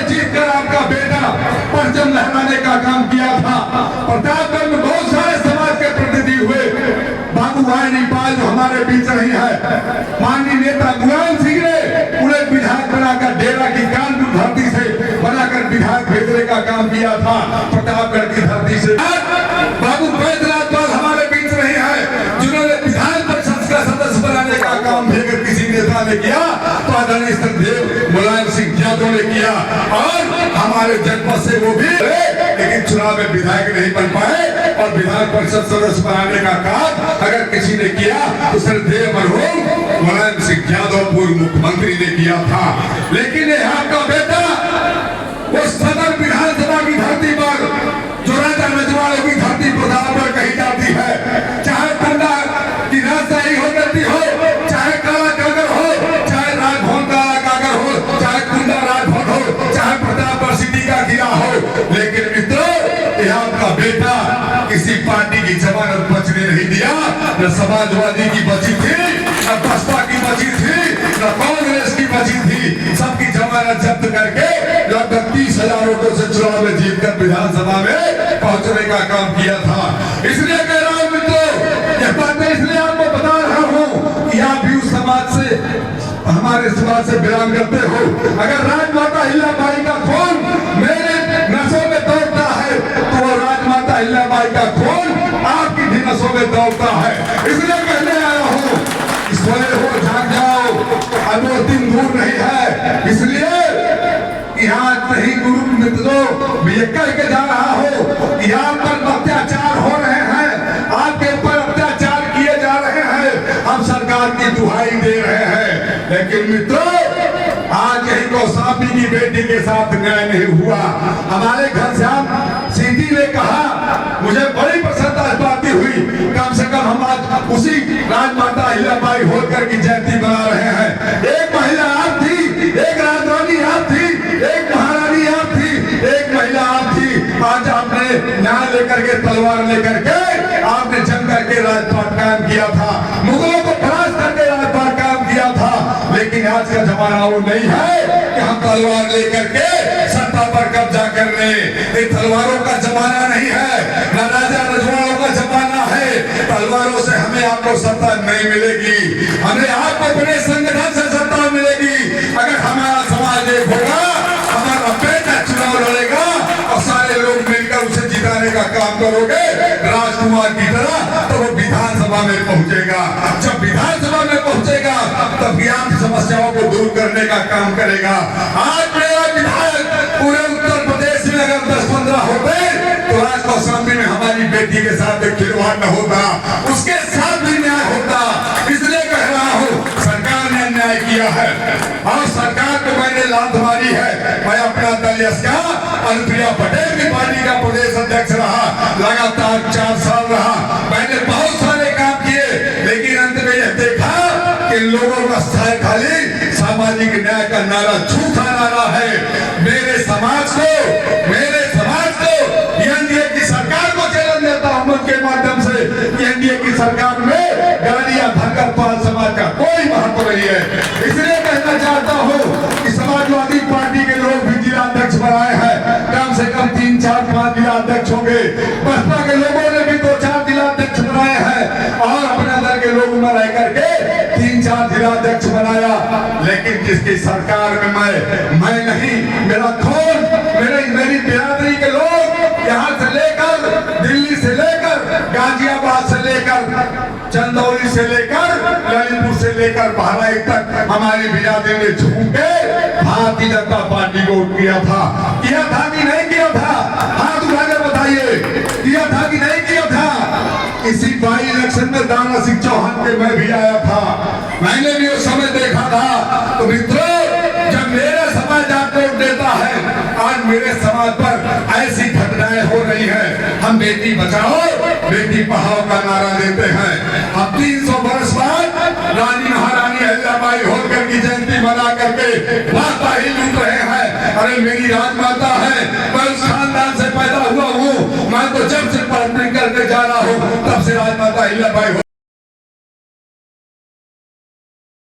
जीतकर आपका बेटा परचम लहराने का काम किया था। प्रतापगढ़ में बहुत सारे समाज के प्रतिनिधि हुए। बाबू भाई नेपाल जो हमारे बीच नहीं है, माननीय नेता मुलायम सिंह ने उन्हें विधायक बनाकर डेरा की कानपुर धरती से बनाकर विधायक भेजने का काम किया था प्रतापगढ़ की धरती से। बाबू बैद्यनाथ पाल हमारे बीच नहीं है, जिन्होंने विधान परिषद का सदस्य बनाने का काम भी अगर किसी नेता ने किया तो आदरणीय श्रद्धेय मुलायम सिंह यादव ने किया, और हमारे जनपद से वो भी, लेकिन चुनाव में विधायक नहीं बन पाए और विधान परिषद सदस्य बनाने का काम अगर किसी ने किया तो श्रद्धेय मरहूम मुलायम सिंह यादव पूर्व मुख्यमंत्री ने किया था। लेकिन ये आपका बेटा उस सदर विधानसभा की धरती पर जो राजा रजवाड़ों की धरती प्रतापगढ़ कही जाती है, चाहे पंडा की राजशाही हो करती हो, चाहे काला कागर हो, चाहे राजभवन काला कागर हो, चाहे कुंडा राजभवन हो, चाहे प्रतापगढ़ सिटी का किला हो, लेकिन मित्रों यह आपका बेटा किसी पार्टी की जमानत बचने नहीं दिया। न समाजवादी की बची थी, न बसपा की बची थी, न कांग्रेस की बची थी, सबकी जमानत जब्त करके लगभग 30,000 वोटों से चुनाव में जीतकर विधानसभा में पहुंचने का काम किया था। इसलिए कह रहा हूं मित्रों, यह बातें इसलिए आपको बता रहा हूं कि आप भी उस समाज से, हमारे समाज से बिलोंग करते हो। अगर राजमाता अहिल्याबाई का खून मेरे नसों में दौड़ता है तो वो राजमाता अहिल्याबाई का खून आपकी भी नसों में दौड़ता है। इसलिए कहने आया हूं, सोए हो जाग जाओ, अब वो दिन दूर नहीं है। इसलिए यहाँ नहीं गुरु मित्रों, मैं ये कह के जा रहा हूँ कि आप पर अत्याचार हो रहे हैं, आपके ऊपर अत्याचार किए जा रहे हैं, हम सरकार की दुहाई दे रहे हैं। लेकिन मित्रों आज यही कौशाम्बी की बेटी के साथ न्याय नहीं हुआ। हमारे घनश्याम सिंह ने कहा, मुझे बड़ी प्रसन्नता इस बात की हुई, कम से कम हम आज उसी राजमाता अहिल्याबाई होलकर की जयंती मना रहे हैं। एक महिला आप थी, एक राजरानी आप थी, एक महारानी आप थी, एक महिला आप थी। आज आपने न्याय लेकर के, तलवार लेकर के आपने जंग करके राजपाट कायम किया था, मुगलों को परास्त करके राजपाट कायम किया था। लेकिन आज का जमाना वो नहीं है कि हम तलवार लेकर के सत्ता पर कब्जा कर ले। ये तलवारों का जमाना नहीं है, न राजा रजवाड़ों का जमाना है। तलवारों से हमें आपको सत्ता नहीं मिलेगी, हमें आपको अपने संगठन से सत्ता मिलेगी। अगर हमारा समाज एक होगा, हमारा बेटा चुनाव लड़ेगा और सारे लोग मिलकर उसे जिताने का काम करोगे राजकुमार की तरह, तो वो विधानसभा में पहुंचेगा। जब विधानसभा में पहुंचेगा तब यहाँ की समस्याओं को दूर करने का काम करेगा। आज मेरा विधायक पूरे उत्तर प्रदेश में अगर 10-15 होते तो आज कौशाम्बी में हमारी बेटी के साथ एक खिलवाड़ न होता, उसके साथ भी न्याय होता। इसलिए कह रहा हूँ, सरकार ने अन्याय किया है और सरकार को मैंने लात मारी है। मैं अपना दल का अनुप्रिया पटेल की पार्टी का प्रदेश अध्यक्ष रहा, लगातार 4 साल रहा। मैंने बहुत सारे काम किए, लेकिन अंत में यह देखा कि लोगों का खाली सामाजिक न्याय का नारा झूठा नारा है। मेरे समाज को एनडीए की सरकार को चैलेंज देता हूं के माध्यम से, एनडीए की सरकार में गाड़ियां धनगर पाल समाज का कोई महत्व नहीं है। इसलिए कहना चाहता हूं कि समाजवादी पार्टी के लोग भी जिलाध्यक्ष बनाए हैं, कम से कम 3, 4, 5 जिलाध्यक्ष होंगे। बसपा के लोगों ने भी 2-4 जिलाध्यक्ष बनाए हैं और अपने दल के लोग में रह करके 3-4 जिलाध्यक्ष बनाया। लेकिन जिसकी सरकार में मैं नहीं, मेरा खून, मेरी बिरादरी के लोग यहाँ से लेकर दिल्ली से लेकर गाजियाबाद से लेकर चंदौली से लेकर ललितपुर से लेकर बहराइच तक हमारी बिरादरी ने झूम के भारतीय जनता पार्टी को वोट किया था कि नहीं किया था? हाथ उठाकर बताइए, किया था कि नहीं किया था? इसी बाई इलेक्शन में दारा सिंह चौहान के मैं भी आया था, मैंने भी उस समय देखा था। तो मित्रों, जब मेरा समाज आपको वोट देता है, आज मेरे समाज पर ऐसी घटनाएं हो रही हैं, हम बेटी बचाओ बेटी पढ़ाओ का नारा देते हैं। हम 300 वर्ष बाद रानी महारानी अहिल्याबाई होलकर की जयंती मना करके वार्ता ही लूट रहे हैं। अरे मेरी राजमाता है, मैं उस खानदान से पैदा हुआ हूँ, मैं तो जब से पढ़ करके जा रहा हूँ तब से राजमाता अहिल्याबाई